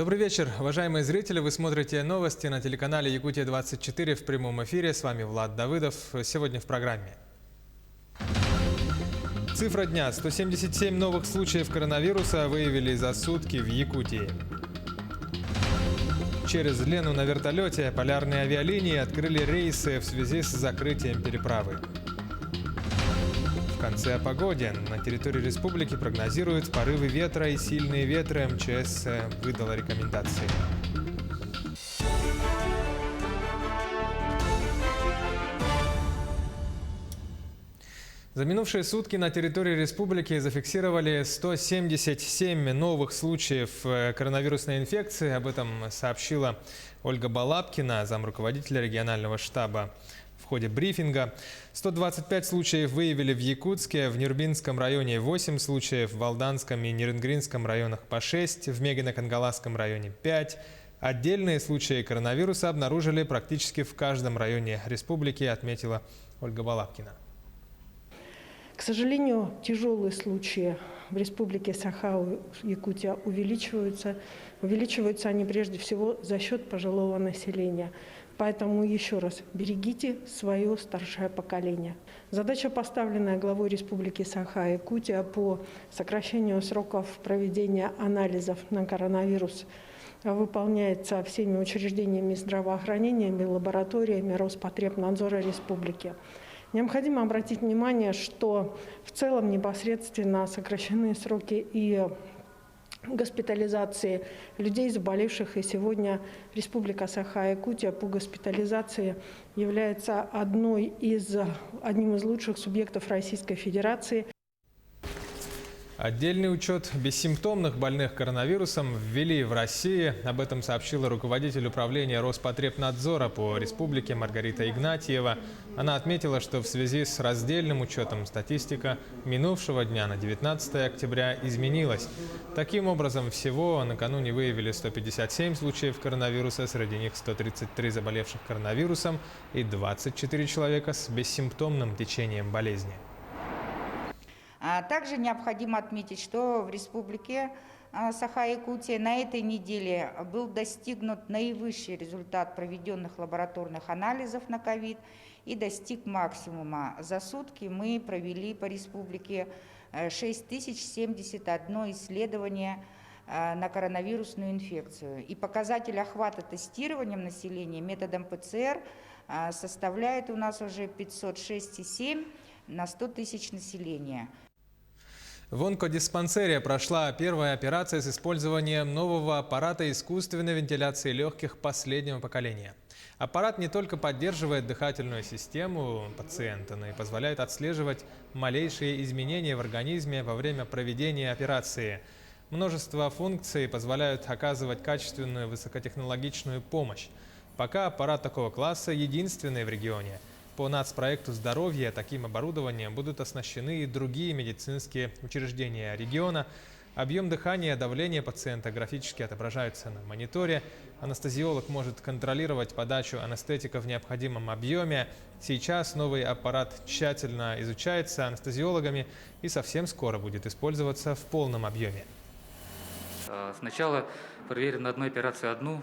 Добрый вечер, уважаемые зрители. Вы смотрите новости на телеканале Якутия-24 в прямом эфире. С вами Влад Давыдов. Сегодня в программе. Цифра дня. 177 новых случаев коронавируса выявили за сутки в Якутии. Через Лену на вертолете полярные авиалинии открыли рейсы в связи с закрытием переправы. В конце о погоде. На территории республики прогнозируют порывы ветра и сильные ветры. МЧС выдала рекомендации. За минувшие сутки на территории республики зафиксировали 177 новых случаев коронавирусной инфекции. Об этом сообщила Ольга Балабкина, замруководителя регионального штаба. В ходе брифинга 125 случаев выявили в Якутске, в Нюрбинском районе 8 случаев, в Алданском и Нерынгринском районах по 6, в Мегино-Кангаласском районе 5. Отдельные случаи коронавируса обнаружили практически в каждом районе республики, отметила Ольга Балабкина. К сожалению, тяжелые случаи в республике Саха-Якутия увеличиваются. Увеличиваются они прежде всего за счет пожилого населения. Поэтому еще раз берегите свое старшее поколение. Задача, поставленная главой Республики Саха-Якутия по сокращению сроков проведения анализов на коронавирус, выполняется всеми учреждениями здравоохранения и лабораториями Роспотребнадзора Республики. Необходимо обратить внимание, что в целом непосредственно сокращены сроки и госпитализации людей, заболевших, и сегодня Республика Саха-Якутия по госпитализации является одним из лучших субъектов Российской Федерации. Отдельный учет бессимптомных больных коронавирусом ввели в России. Об этом сообщила руководитель управления Роспотребнадзора по республике Маргарита Игнатьева. Она отметила, что в связи с раздельным учетом статистика минувшего дня на 19 октября изменилась. Таким образом, всего накануне выявили 157 случаев коронавируса, среди них 133 заболевших коронавирусом и 24 человека с бессимптомным течением болезни. Также необходимо отметить, что в республике Саха-Якутия на этой неделе был достигнут наивысший результат проведенных лабораторных анализов на ковид и достиг максимума. За сутки мы провели по республике 6071 исследование на коронавирусную инфекцию. И показатель охвата тестированием населения методом ПЦР составляет у нас уже 506,7 на 100 тысяч населения. В онкодиспансере прошла первая операция с использованием нового аппарата искусственной вентиляции легких последнего поколения. Аппарат не только поддерживает дыхательную систему пациента, но и позволяет отслеживать малейшие изменения в организме во время проведения операции. Множество функций позволяют оказывать качественную высокотехнологичную помощь. Пока аппарат такого класса единственный в регионе. По нацпроекту «Здоровье» таким оборудованием будут оснащены и другие медицинские учреждения региона. Объем дыхания и давление пациента графически отображаются на мониторе. Анестезиолог может контролировать подачу анестетика в необходимом объеме. Сейчас новый аппарат тщательно изучается анестезиологами и совсем скоро будет использоваться в полном объеме. Сначала проверим на одной операции одну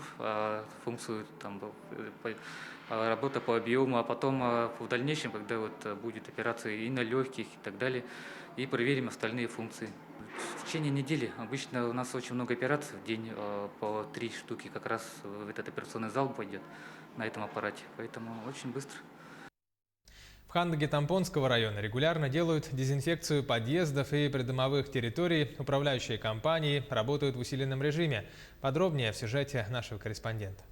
функцию, работа по объему, а потом в дальнейшем, когда будет операция и на легких и так далее, и проверим остальные функции. В течение недели обычно у нас очень много операций в день, по 3 штуки как раз в этот операционный зал пойдет на этом аппарате, поэтому очень быстро. В Хандаге-Тампонского района регулярно делают дезинфекцию подъездов и придомовых территорий. Управляющие компании работают в усиленном режиме. Подробнее в сюжете нашего корреспондента.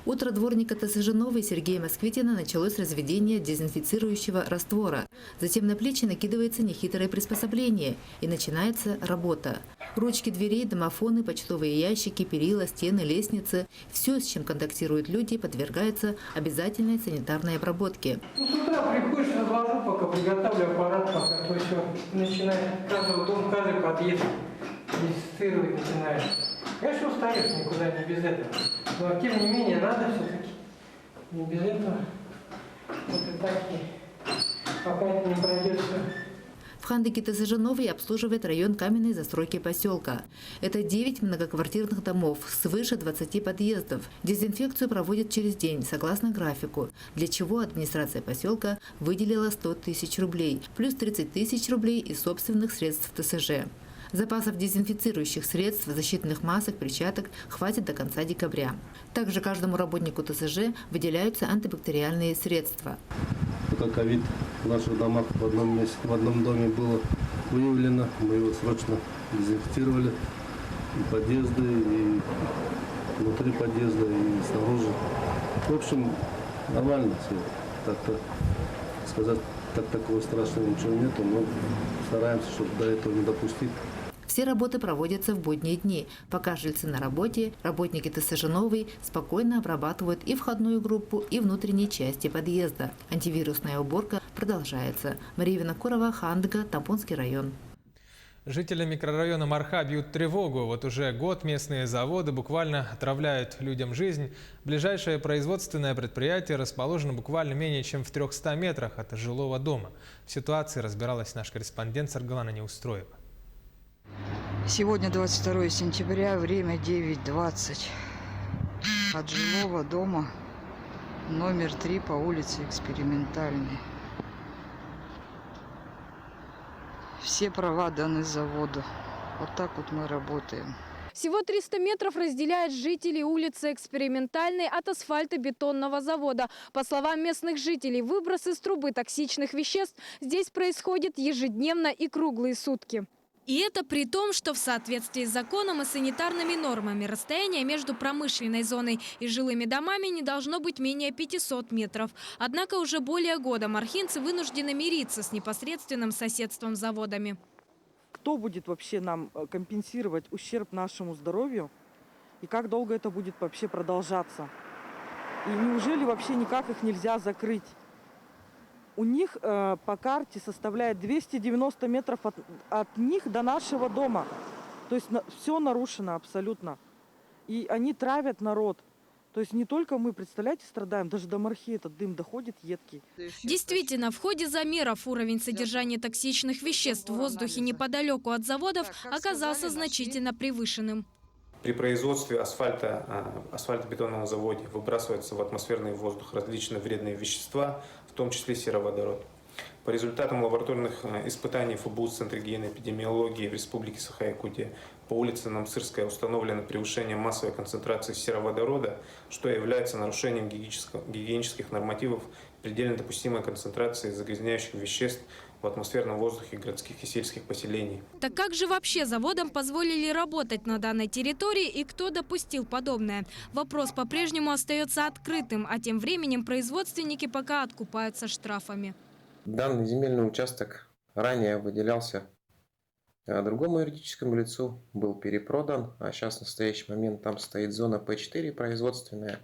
Утро дворника ТСЖ «Новый» Сергея Москвитина началось с разведения дезинфицирующего раствора. Затем на плечи накидывается нехитрое приспособление и начинается работа. Ручки дверей, домофоны, почтовые ящики, перила, стены, лестницы – все, с чем контактируют люди, подвергается обязательной санитарной обработке. С утра приходишь, разложу, пока приготовлю аппарат, пока то все начинает каждый дом, каждый подъезд дезинфицировать начинаешь. Конечно, устаешь, никуда не без этого. Но тем не менее надо все-таки. Не без этого. Вот и так, пока это не пройдет все. В Хандыке ТСЖ «Новый» обслуживает район каменной застройки поселка. Это 9 многоквартирных домов, свыше 20 подъездов. Дезинфекцию проводят через день, согласно графику, для чего администрация поселка выделила 100 тысяч рублей, плюс 30 тысяч рублей из собственных средств ТСЖ. Запасов дезинфицирующих средств, защитных масок, перчаток хватит до конца декабря. Также каждому работнику ТСЖ выделяются антибактериальные средства. Пока ковид в наших домах в одном доме было выявлено, мы его срочно дезинфицировали. И подъезды, и внутри подъезда, и снаружи. В общем, нормально все. Так-то сказать, как такого страшного ничего нету, но стараемся, чтобы до этого не допустить. Все работы проводятся в будние дни. Пока жильцы на работе, работники ТСЖ «Новый» спокойно обрабатывают и входную группу, и внутренние части подъезда. Антивирусная уборка продолжается. Мария Винокурова, Хандыга, Тамбонский район. Жители микрорайона Марха бьют тревогу. Вот уже год местные заводы буквально отравляют людям жизнь. Ближайшее производственное предприятие расположено буквально менее чем в 300 метрах от жилого дома. В ситуации разбиралась наш корреспондент Саргалана Неустроева. Сегодня 22 сентября, время 9:20. От жилого дома номер 3 по улице Экспериментальной. Все права даны заводу. Вот так вот мы работаем. Всего 300 метров разделяет жителей улицы Экспериментальной от асфальтобетонного завода. По словам местных жителей, выброс из трубы токсичных веществ здесь происходит ежедневно и круглые сутки. И это при том, что в соответствии с законом и санитарными нормами расстояние между промышленной зоной и жилыми домами не должно быть менее 500 метров. Однако уже более года мархинцы вынуждены мириться с непосредственным соседством с заводами. Кто будет вообще нам компенсировать ущерб нашему здоровью? И как долго это будет вообще продолжаться? И неужели вообще никак их нельзя закрыть? У них по карте составляет 290 метров от них до нашего дома. То есть все нарушено абсолютно. И они травят народ. То есть не только мы, представляете, страдаем, даже до Мархи этот дым доходит едкий. Действительно, в ходе замеров уровень содержания токсичных веществ в воздухе неподалеку от заводов оказался значительно превышенным. При производстве асфальтобетонного завода выбрасываются в атмосферный воздух различные вредные вещества, в том числе сероводород. По результатам лабораторных испытаний ФБУ Центра гигиены и эпидемиологии в Республике Саха-Якутия по улице Намсырская установлено превышение массовой концентрации сероводорода, что является нарушением гигиенических нормативов предельно допустимой концентрации загрязняющих веществ в атмосферном воздухе городских и сельских поселений. Так как же вообще заводам позволили работать на данной территории и кто допустил подобное? Вопрос по-прежнему остается открытым, а тем временем производственники пока откупаются штрафами. Данный земельный участок ранее выделялся другому юридическому лицу, был перепродан, а сейчас в настоящий момент там стоит зона П4 производственная.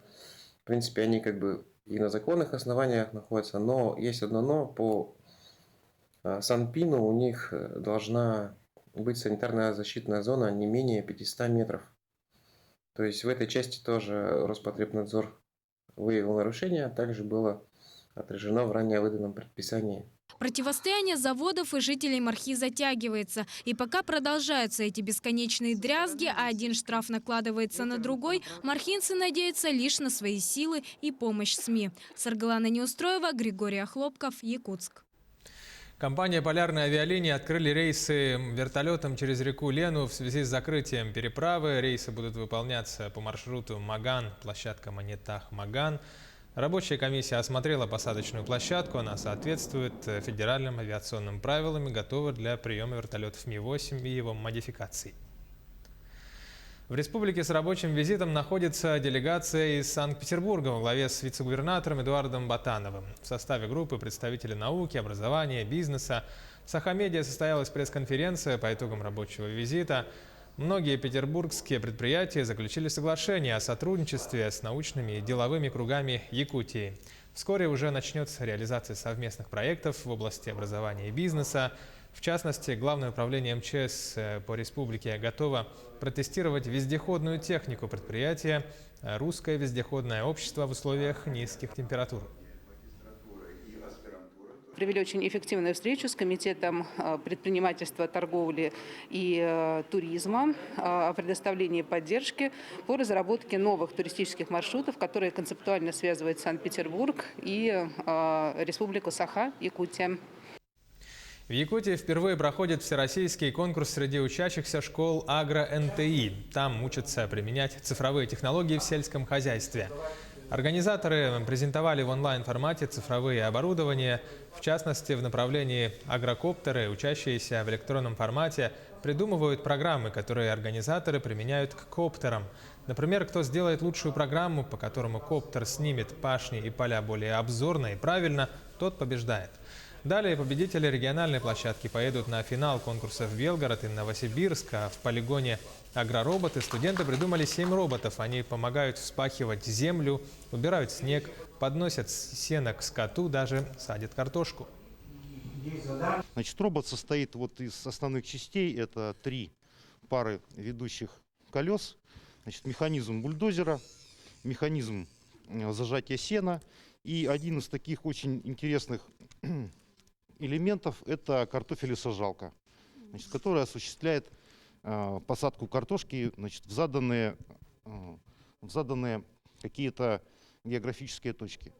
В принципе, они как бы и на законных основаниях находятся, но есть одно но: по Санпину у них должна быть санитарная защитная зона не менее 500 метров. То есть в этой части тоже Роспотребнадзор выявил нарушение, а также было отражено в ранее выданном предписании. Противостояние заводов и жителей Мархи затягивается. И пока продолжаются эти бесконечные дрязги, а один штраф накладывается на другой, мархинцы надеются лишь на свои силы и помощь СМИ. Саргалана Неустроева, Григорий Охлопков, Якутск. Компания «Полярные авиалинии» открыли рейсы вертолетом через реку Лену в связи с закрытием переправы. Рейсы будут выполняться по маршруту Маган, площадка Манитах-Маган. Рабочая комиссия осмотрела посадочную площадку. Она соответствует федеральным авиационным правилам и готова для приема вертолетов Ми-8 и его модификаций. В республике с рабочим визитом находится делегация из Санкт-Петербурга во главе с вице-губернатором Эдуардом Ботановым. В составе группы представители науки, образования, бизнеса. В Саха-Медиа состоялась пресс-конференция по итогам рабочего визита. Многие петербургские предприятия заключили соглашение о сотрудничестве с научными и деловыми кругами Якутии. Вскоре уже начнется реализация совместных проектов в области образования и бизнеса. В частности, Главное управление МЧС по республике готово протестировать вездеходную технику предприятия «Русское вездеходное общество» в условиях низких температур. провели очень эффективную встречу с Комитетом предпринимательства, торговли и туризма о предоставлении поддержки по разработке новых туристических маршрутов, которые концептуально связывают Санкт-Петербург и Республику Саха-Якутия. В Якутии впервые проходит всероссийский конкурс среди учащихся школ Агро-НТИ. Там учатся применять цифровые технологии в сельском хозяйстве. Организаторы презентовали в онлайн-формате цифровые оборудования, в частности, в направлении агрокоптеры, учащиеся в электронном формате, придумывают программы, которые организаторы применяют к коптерам. Например, кто сделает лучшую программу, по которому коптер снимет пашни и поля более обзорно и правильно, тот побеждает. Далее победители региональной площадки поедут на финал конкурса в Белгород и Новосибирск, а в полигоне «Агророботы» студенты придумали 7 роботов. Они помогают вспахивать землю, убирают снег, подносят сено к скоту, даже садят картошку. Значит, робот состоит из основных частей. Это 3 пары ведущих колес, значит, механизм бульдозера, механизм зажатия сена и один из таких очень интересных элементов – это картофелесажалка, значит, которая осуществляет посадку картошки, значит, в заданные какие-то географические точки.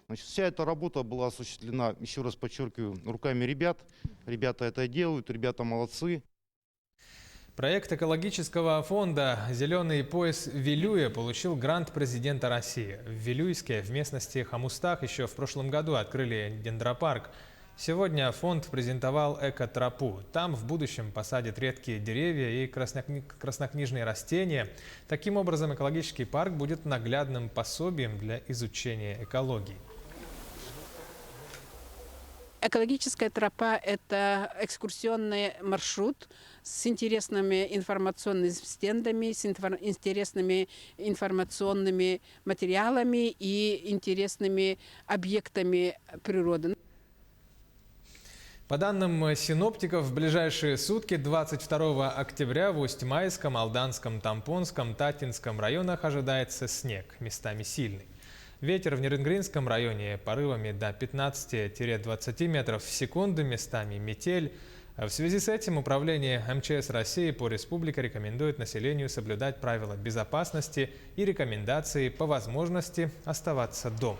Значит, вся эта работа была осуществлена, еще раз подчеркиваю, руками ребят. Ребята это делают, ребята молодцы. Проект экологического фонда «Зеленый пояс Вилюя» получил грант президента России. В Вилюйске, в местности Хамустах, еще в прошлом году открыли дендропарк. Сегодня фонд презентовал экотропу. Там в будущем посадят редкие деревья и краснокнижные растения. Таким образом, экологический парк будет наглядным пособием для изучения экологии. Экологическая тропа – это экскурсионный маршрут с интересными информационными стендами, с интересными информационными материалами и интересными объектами природы. По данным синоптиков, в ближайшие сутки 22 октября в Усть-Майском, Алданском, Тампонском, Татинском районах ожидается снег, местами сильный. Ветер в Нерюнгринском районе порывами до 15-20 метров в секунду, местами метель. В связи с этим Управление МЧС России по республике рекомендует населению соблюдать правила безопасности и рекомендации по возможности оставаться дома.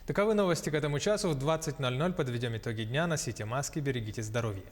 Таковы новости к этому часу. В 20:00 подведем итоги дня. Носите маски, берегите здоровье.